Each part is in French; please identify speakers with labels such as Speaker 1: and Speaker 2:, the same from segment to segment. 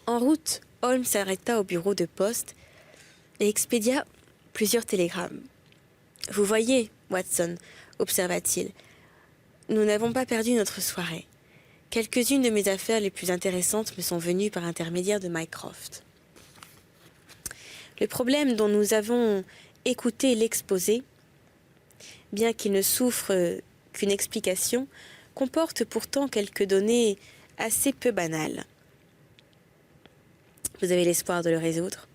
Speaker 1: En route, Holmes s'arrêta au bureau de poste et expédia plusieurs télégrammes. « Vous voyez, Watson, observa-t-il, nous n'avons pas perdu notre soirée. Quelques-unes de mes affaires les plus intéressantes me sont venues par intermédiaire de Mycroft. Le problème dont nous avons écouté l'exposé, bien qu'il ne souffre qu'une explication, comporte pourtant quelques données assez peu banales. Vous avez l'espoir de le résoudre?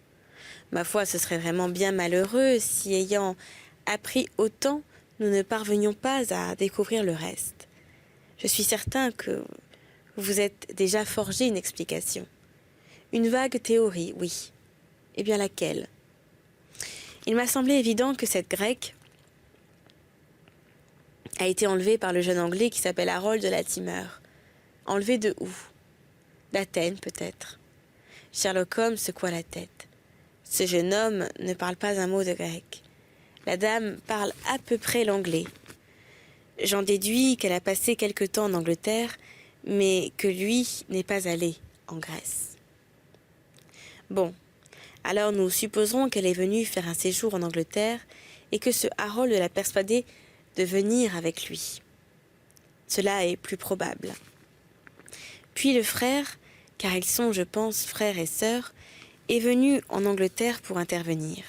Speaker 1: Ma foi, ce serait vraiment bien malheureux si, ayant appris autant, nous ne parvenions pas à découvrir le reste. Je suis certain que vous êtes déjà forgé une explication. Une vague théorie, oui. Eh bien laquelle? Il m'a semblé évident que cette grecque a été enlevée par le jeune Anglais qui s'appelle Harold Latimer. Enlevée de où? D'Athènes, peut-être. Sherlock Holmes secoua la tête. Ce jeune homme ne parle pas un mot de grec. La dame parle à peu près l'anglais. J'en déduis qu'elle a passé quelque temps en Angleterre, mais que lui n'est pas allé en Grèce. Bon, alors nous supposerons qu'elle est venue faire un séjour en Angleterre et que ce Harold l'a persuadée de venir avec lui. Cela est plus probable. Puis le frère, car ils sont, je pense, frères et sœurs, est venu en Angleterre pour intervenir.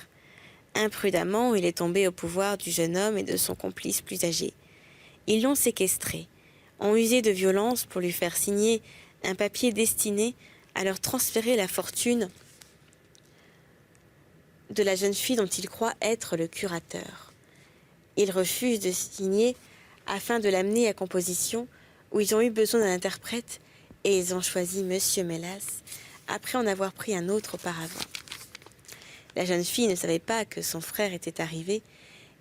Speaker 1: Imprudemment, il est tombé au pouvoir du jeune homme et de son complice plus âgé. Ils l'ont séquestré, ont usé de violence pour lui faire signer un papier destiné à leur transférer la fortune de la jeune fille dont ils croient être le curateur. Ils refusent de signer afin de l'amener à composition où ils ont eu besoin d'un interprète et ils ont choisi Monsieur Mélas après en avoir pris un autre auparavant. La jeune fille ne savait pas que son frère était arrivé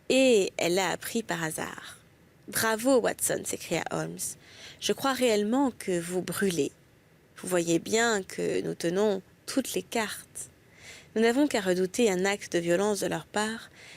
Speaker 1: et elle l'a appris par hasard. « Bravo, Watson !» s'écria Holmes. « Je crois réellement que vous brûlez. Vous voyez bien que nous tenons toutes les cartes. Nous n'avons qu'à redouter un acte de violence de leur part